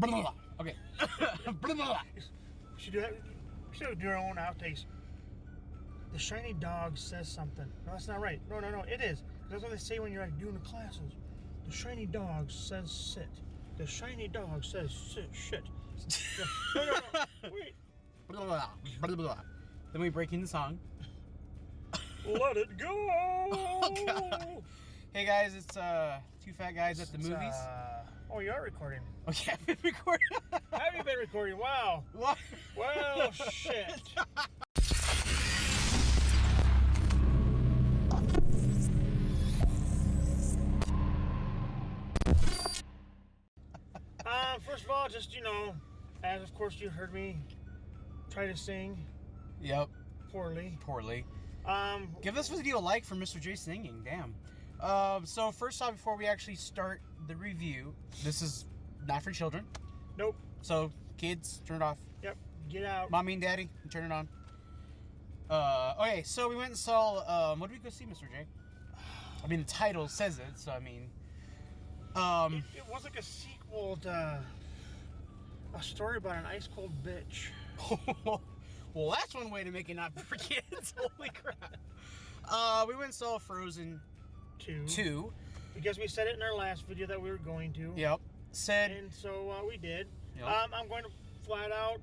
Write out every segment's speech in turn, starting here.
Okay. We should do our own outtakes. The shiny dog says something. No, that's not right. No, it is. That's what they say when you're like doing the classes. The shiny dog says sit. The shiny dog says sit, shit. No. Wait. Then we break into song. Let it go. Oh, God. Hey guys, it's two fat guys at the movies. Oh, you are recording. Okay, I've been recording. Have you been recording? Wow. What? Well, shit. First of all, just, as of course you heard me try to sing. Yep. Poorly. Give this video a like for Mr. J singing. Damn. So first off, before we actually start the review, this is not for children. Nope. So kids, turn it off. Yep. Get out. Mommy and daddy, turn it on. Okay, so we went and saw, what did we go see, Mr. J? I mean, the title says it, so I mean... It was like a sequel to a story about an ice-cold bitch. Well, that's one way to make it not for kids. Holy crap. We went and saw Frozen 2. Because we said it in our last video that we were going to. Yep. And so we did. Yep. I'm going to flat out,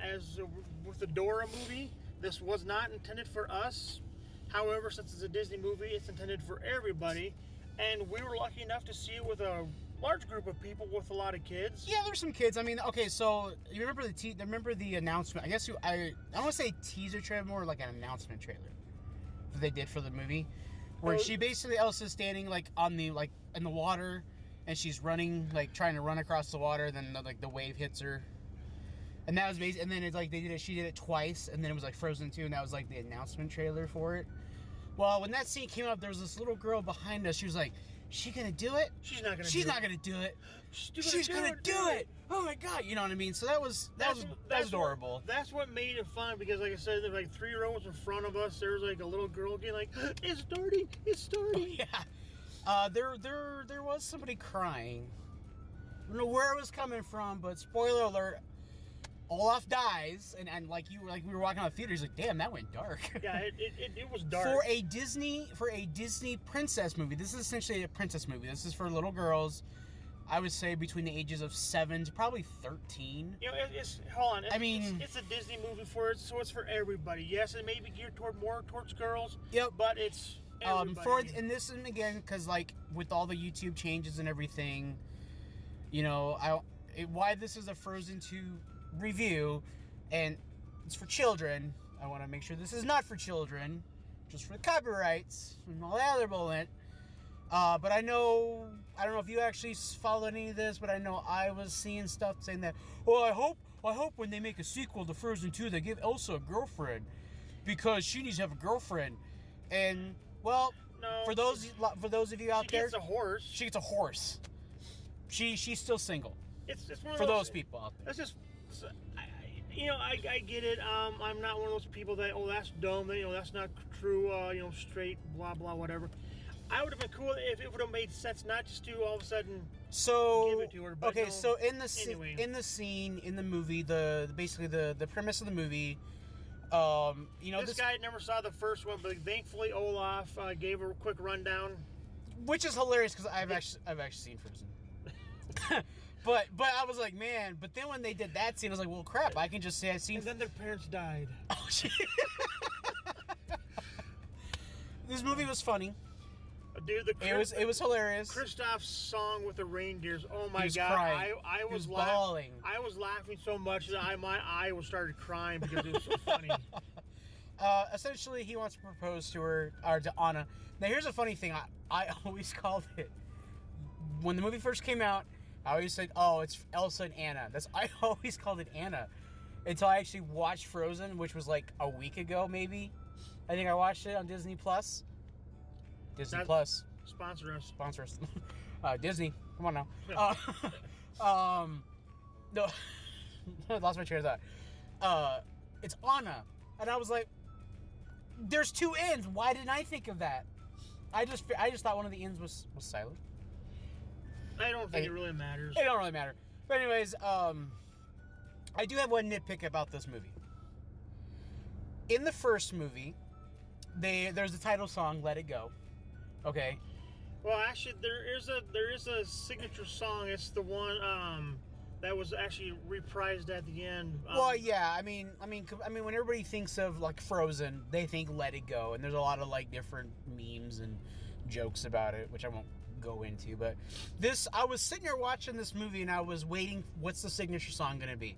as with the Dora movie, this was not intended for us. However, since it's a Disney movie, it's intended for everybody. And we were lucky enough to see it with a large group of people with a lot of kids. Yeah, there's some kids. I mean, okay, so you remember the announcement? I guess I don't want to say teaser trailer, more like an announcement trailer that they did for the movie, where she basically Elsa's standing like on the in the water, and she's running trying to run across the water. Then the wave hits her, and that was basically. And then it's like she did it twice, and then it was like Frozen 2, and that was like the announcement trailer for it. Well, when that scene came up, there was this little girl behind us. She was like, "She gonna do it? She's not gonna do it. She's gonna do it. Oh my god!" You know what I mean? So that was adorable. That's what made it fun, because, like I said, there were like 3 rows in front of us. There was like a little girl getting like, "It's starting! It's starting!" Yeah. There was somebody crying. I don't know where it was coming from, but spoiler alert. Olaf dies, and we were walking out of the theater. He's like, "Damn, that went dark." Yeah, it was dark. For a Disney princess movie, this is essentially a princess movie. This is for little girls. I would say between the ages of 7 to probably 13. It's a Disney movie so it's for everybody. Yes, it may be geared towards girls. Yep, but it's everybody. And again, because with all the YouTube changes and everything, why this is a Frozen 2 review, and it's for children. I want to make sure this is not for children, just for the copyrights and all that other bullet. But I don't know if you actually followed any of this, but I know I was seeing stuff saying that, well, I hope when they make a sequel to Frozen 2, they give Elsa a girlfriend, because she needs to have a girlfriend. And, well, no, for those of you out there, she gets a horse. She gets a horse. She's still single. It's one of for those people out there. That's just, I get it. I'm not one of those people that, that's dumb. That's not true. Straight, blah blah, whatever. I would have been cool if it would have made sense, not just to all of a sudden give it to her. But okay, so in the scene, in the movie, basically the premise of the movie, this guy never saw the first one, but thankfully Olaf gave her a quick rundown, which is hilarious because I've actually seen Frozen. But I was like, man. But then when they did that scene, I was like, well, crap. I can just say I've seen. And then their parents died. Oh shit! This movie was funny. Dude, it was hilarious. Kristoff's song with the reindeers. Oh my god! Crying. I was bawling. I was laughing so much that my eye started crying because it was so funny. Essentially, he wants to propose to her, or to Anna. Now, here's a funny thing. I always called it, when the movie first came out, I always said, "Oh, it's Elsa and Anna." I always called it Anna, until I actually watched Frozen, which was like a week ago, maybe. I think I watched it on Disney Plus. Sponsor us. Disney. Come on now. No, I lost my train of thought. It's Anna, and I was like, "There's 2 ends. Why didn't I think of that?" I just thought one of the ends was silent. I don't think it really matters. It don't really matter. But anyways, I do have one nitpick about this movie. In the first movie, there's the title song, "Let It Go." Okay. Well, actually, there is a signature song. It's the one that was actually reprised at the end. Well, yeah. I mean, when everybody thinks of like Frozen, they think "Let It Go," and there's a lot of like different memes and jokes about it, which I won't go into. But I was sitting here watching this movie, and I was waiting. What's the signature song gonna be?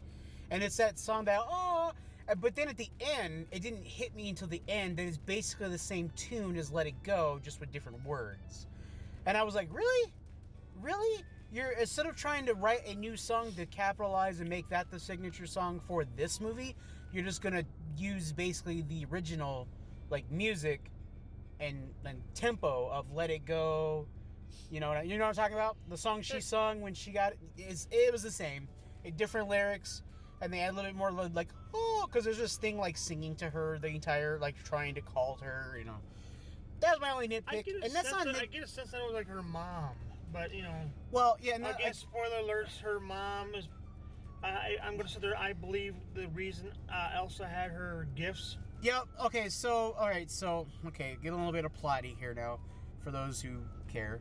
And it's that song that but then at the end, it didn't hit me until the end that it's basically the same tune as "Let It Go," just with different words. And I was like, really? You're, instead of trying to write a new song to capitalize and make that the signature song for this movie, you're just gonna use basically the original, like, music and tempo of "Let It Go." You know what I'm talking about? The song she sung when she got it was the same, different lyrics, and they add a little bit more like because there's this thing like singing to her the entire, like, trying to call to her. You know, that was my only nitpick. I get a sense that it was like her mom. But, you know... Well, yeah... No, again, spoiler alerts, her mom is... I'm going to sit there, I believe the reason Elsa had her gifts. Yep, okay, so... Alright, so... Okay, get a little bit of plotty here now, for those who care.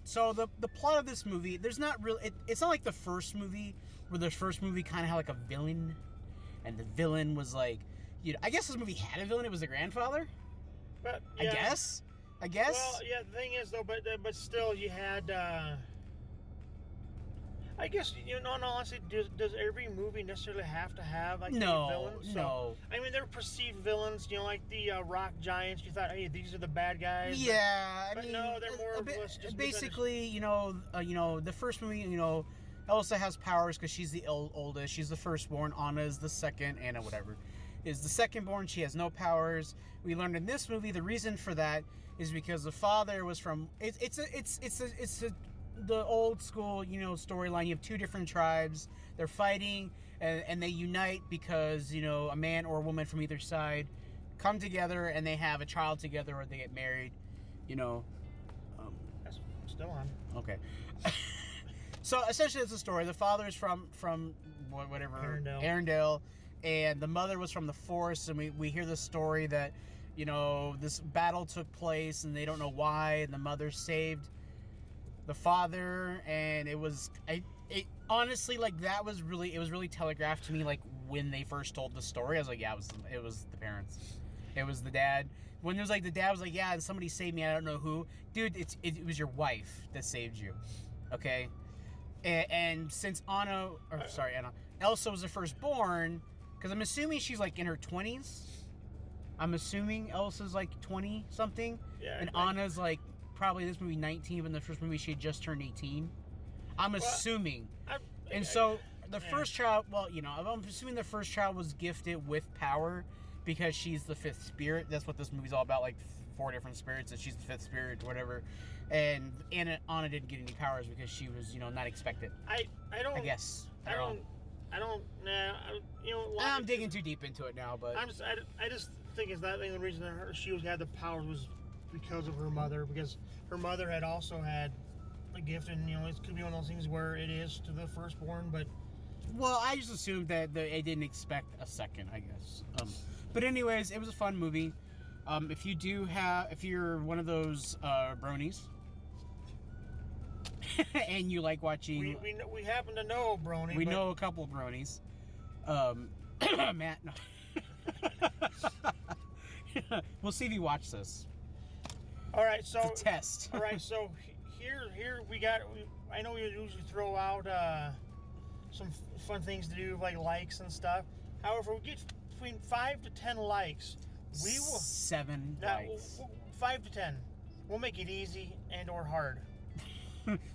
So, the plot of this movie, there's not really... It's not like the first movie, where the first movie kind of had, like, a villain. And the villain was, like... You know, I guess this movie had a villain. It was the grandfather? But, yeah. I guess. Well, yeah. The thing is, though, but still, you had. I guess, you know, in all honesty, does every movie necessarily have to have like a villain? No. I mean, they're perceived villains. You know, like the rock giants. You thought, hey, these are the bad guys. Yeah, but no, they're more or less just basically, you know, the first movie, you know, Elsa has powers because she's the oldest. She's the firstborn. Anna is the second. Anna, whatever, is the secondborn. She has no powers. We learned in this movie the reason for that is because the father was from the old school, you know, storyline. You have two different tribes. They're fighting and they unite because, you know, a man or a woman from either side come together and they have a child together or they get married, you know. That's still on. Okay. So essentially it's a story. The father is from whatever Arendelle, and the mother was from the forest, and we hear the story that, you know, this battle took place and they don't know why, and the mother saved the father, and it honestly, like, it was really telegraphed to me, like, when they first told the story. I was like, yeah, it was the parents. It was the dad. When it was like the dad was like, yeah, and somebody saved me, I don't know who. Dude, it was your wife that saved you. Okay? And since Elsa was the firstborn, because I'm assuming she's like in her 20s. I'm assuming Elsa's like 20 something, and Anna's like probably this movie 19, but in the first movie she had just turned 18. I'm assuming. So the first child, well, you know, I'm assuming the first child was gifted with power because she's the fifth spirit. That's what this movie's all about, like 4 different spirits, and she's the fifth spirit or whatever. And Anna didn't get any powers because she was, you know, not expected. I guess. You know, I'm digging too deep into it now, but I just think it's not the reason that she had the powers was because of her mother, because her mother had also had a gift, and, you know, it could be one of those things where it is to the firstborn, but... Well, I just assumed that they didn't expect a second, I guess. But anyways, it was a fun movie. If you're one of those bronies, and you like watching... We happen to know a brony. We know a couple of bronies. Matt, no. We'll see if you watch this. All right, so... It's a test. All right, so here we got... I know we usually throw out some fun things to do, like likes and stuff. However, we get between 5 to 10 likes. We will... 7 likes. 5 to 10. We'll make it easy and or hard.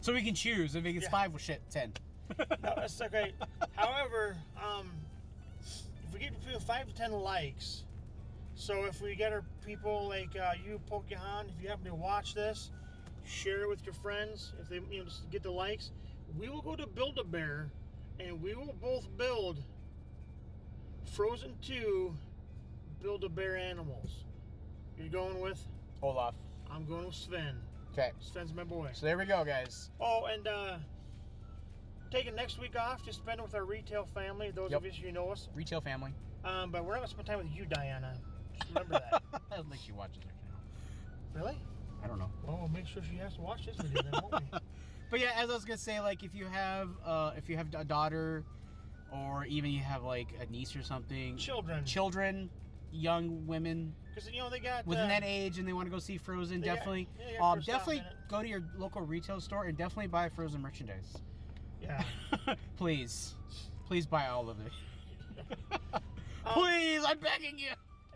So we can choose. If it gets 5, well, shit, 10. No, that's okay. However, if we get between 5 to 10 likes, so if we get our people like you, Pokemon, if you happen to watch this, share it with your friends. If they, you know, just get the likes, we will go to Build-A-Bear, and we will both build Frozen 2 Build-A-Bear animals. You're going with Olaf. I'm going with Sven. Okay. Sven's my boy. So there we go, guys. Oh, and taking next week off to spend with our retail family. Those of you who know us. Retail family. But we're not going to spend time with you, Diana. Just remember that. I don't think she watches our channel. Really? I don't know. Well, we'll make sure she has to watch this video then, won't we? But yeah, as I was gonna say, like if you have a daughter, or even you have like a niece or something, children, young women, because they got within that age and they want to go see Frozen, definitely go to your local retail store and definitely buy Frozen merchandise. Yeah. Please buy all of it. Please, I'm begging you.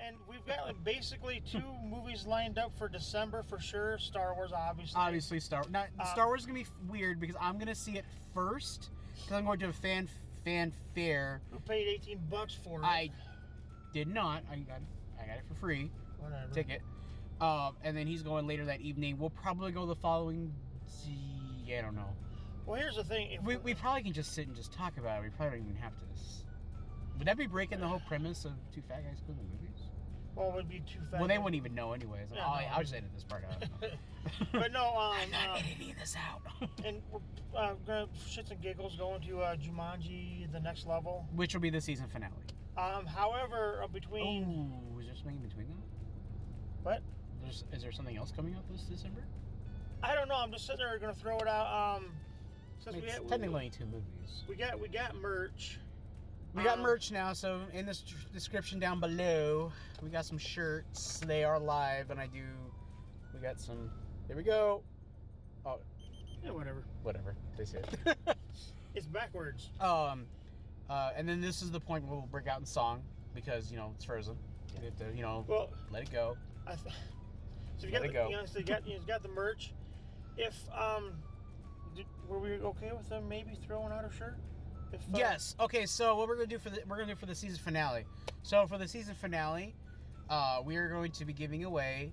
And we've got basically 2 movies lined up for December for sure. Star Wars, obviously. Obviously, Star Wars is going to be weird because I'm going to see it first because I'm going to a fan fair. Who paid $18 for it? I did not. I got it for free. Whatever. Ticket. And then he's going later that evening. We'll probably go the following. I don't know. Well, here's the thing. We probably can just sit and just talk about it. We probably don't even have to. Would that be breaking the whole premise of 2 fat guys go to the movies? Well, it would be 2 fat. Well, they wouldn't even know anyways. Yeah, I'll just edit this part out. But no, I'm not editing this out. And we're gonna shits and giggles going to Jumanji: The Next Level, which will be the season finale. However, between. Oh, is there something in between that? What? Is there something else coming out this December? I don't know. I'm just sitting there gonna throw it out. It's technically only 2 movies. We got merch. We got merch now, so in the description down below, we got some shirts. They are live, and we got some. There we go. Oh, yeah, whatever. Whatever. They say it. It's backwards. And then this is the point where we'll break out in song because it's Frozen. You have to, let it go. So you got the merch. If were we okay with them maybe throwing out a shirt? Yes. Okay. So what we're gonna do for the season finale. So for the season finale, we are going to be giving away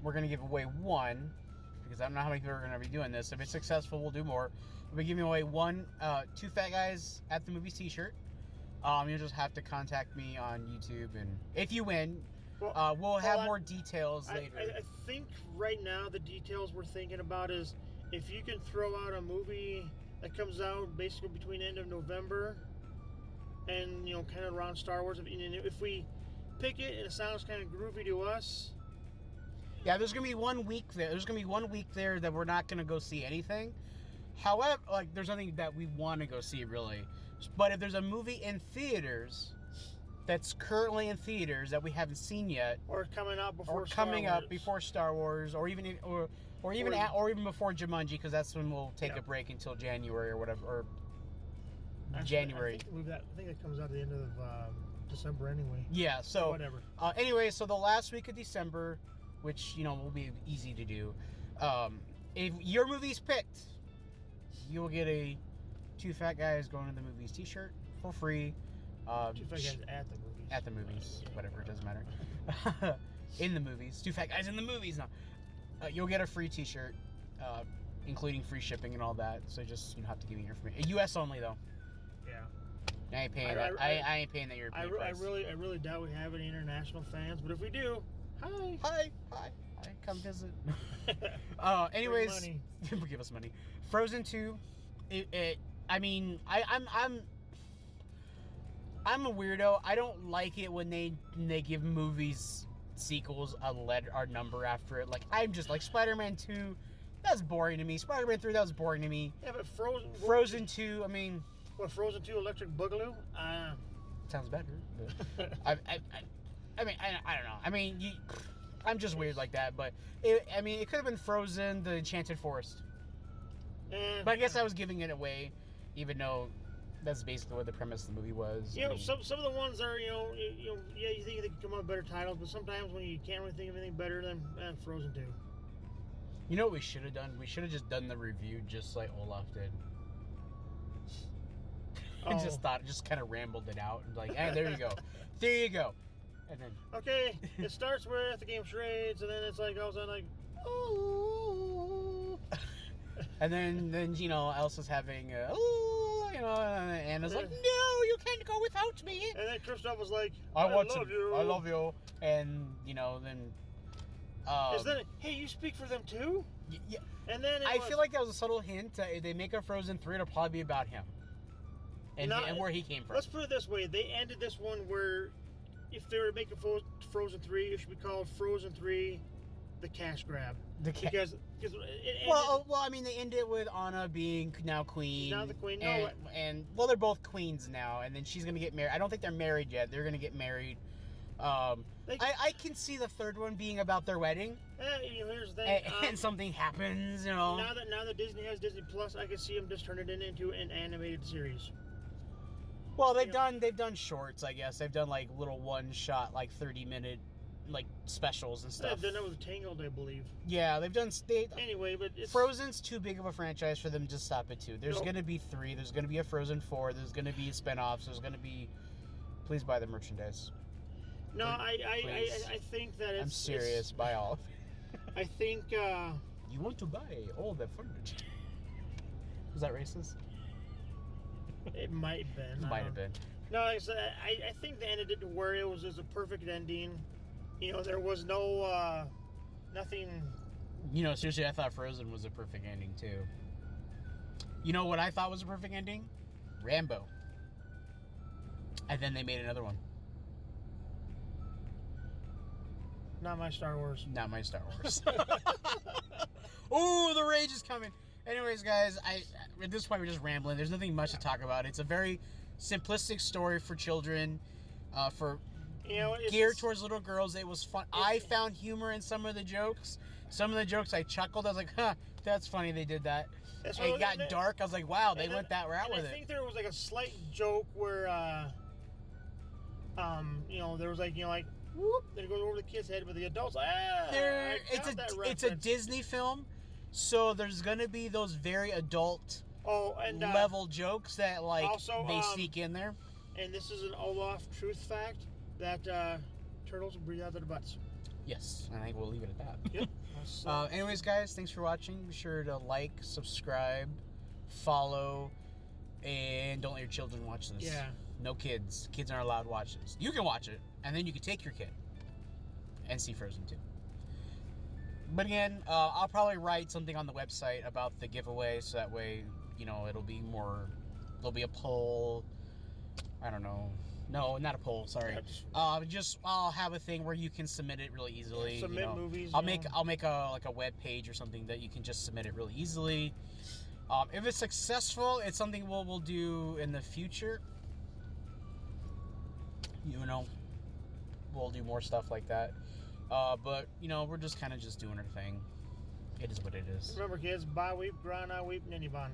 we're gonna give away 1 because I don't know how many people are gonna be doing this. If it's successful, we'll do more. We'll be giving away 2 fat guys at the movies T-shirt. You'll just have to contact me on YouTube, and if you win, we'll have more details later. I think right now the details we're thinking about is if you can throw out a movie that comes out basically between the end of November and kind of around Star Wars. If we pick it and it sounds kind of groovy to us. Yeah, there's gonna be 1 week there. There's gonna be 1 week there that we're not gonna go see anything. However, there's nothing that we want to go see really. But if there's a movie in theaters that's currently in theaters that we haven't seen yet, or coming up before Star Wars, or even before Jumanji, because that's when we'll take a break until January or whatever, or January. I think it comes out at the end of December anyway. Yeah. So whatever. Anyway, so the last week of December, which will be easy to do. If your movie's picked, you will get a 2 fat guys going to the movies T-shirt for free. 2 fat guys at the movies. At the movies, whatever, it doesn't matter. In the movies, 2 fat guys in the movies now. You'll get a free T-shirt, including free shipping and all that. So just have to give me your information. U.S. only though. Yeah. I ain't paying that. I ain't paying that European price. I really doubt we have any international fans, but if we do, hi, come visit. Anyways, give us money. Frozen 2. I'm a weirdo. I don't like it when they give movies sequels a letter or number after it. I'm just like Spider-Man 2. That's boring to me. Spider-Man 3. That was boring to me. Yeah, but Frozen 2. I mean. What, Frozen 2 Electric Boogaloo? Sounds better. But I don't know. I mean, I'm just weird like that. But it could have been Frozen, the Enchanted Forest. But I guess I was giving it away, even though that's basically what the premise of the movie was. Some of the ones are you think they could come up with better titles, but sometimes when you can't really think of anything better than Frozen 2. You know what we should have done? We should have just done the review just like Olaf did. And just kind of rambled it out and there you go. There you go. And then okay, it starts with the game charades, and then it's all of a sudden ooh. And then Elsa's having and Anna's like, no, you can't go without me. And then Kristoff was like, I love you. And then Is that hey, you speak for them too? Yeah. And then I feel like that was a subtle hint. If they make a Frozen 3, it'll probably be about him. And where he came from. Let's put it this way. They ended this one where if they were making Frozen 3, it should be called Frozen 3 The Cash Grab. Because it ended, well, I mean, they end it with Anna being now queen. Now the queen. And they're both queens now. And then she's going to get married. I don't think they're married yet. They're going to get married. I can see the third one being about their wedding. Here's the thing. And something happens, you know. Now that Disney has Disney Plus, I can see them just turn it into an animated series. Well, they've done shorts, I guess. They've done like little one-shot, like 30-minute, like specials and stuff. They've done it with Tangled, I believe. Yeah, they've done. Anyway, but Frozen's too big of a franchise for them to stop at 2. There's going to be 3. There's going to be a Frozen 4. There's going to be spinoffs. There's going to be. Please buy the merchandise. No, I think that it's. I'm serious. Buy all. I think. You want to buy all the furniture? Was that racist? It might have been. Might have been. No, I think they ended it where it was a perfect ending. You know, there was no nothing. You know, seriously, I thought Frozen was a perfect ending too. You know what I thought was a perfect ending? Rambo. And then they made another one. Not my Star Wars. Not my Star Wars. Oh, the rage is coming. Anyways, guys, at this point we're just rambling. There's nothing much to talk about. It's a very simplistic story for children, geared towards little girls. It was fun. I found humor in some of the jokes. Some of the jokes I chuckled. I was like, huh, that's funny they did that. It got dark. I was like, wow, they went that route with it. I think there was like a slight joke where, there was like, whoop, then it goes over the kid's head, but the adults, it's a Disney film, so there's gonna be those very adult level jokes that also, they sneak in there. And this is an Olaf truth fact that turtles breathe out their butts. Yes, and I think we'll leave it at that. Yep. Anyways, guys, thanks for watching. Be sure to like, subscribe, follow, and don't let your children watch this. Yeah. No kids. Kids aren't allowed to watch this. You can watch it, and then you can take your kid and see Frozen 2. But again, I'll probably write something on the website about the giveaway, so that way, it'll be more. There'll be a poll. I don't know. No, not a poll. Sorry. I'll have a thing where you can submit it really easily. Submit movies. I'll make a web page or something that you can just submit it really easily. If it's successful, it's something we'll do in the future. We'll do more stuff like that. But we're just kind of just doing our thing. It is what it is. Remember, kids, buy weep, grind, I weep, ninny bun.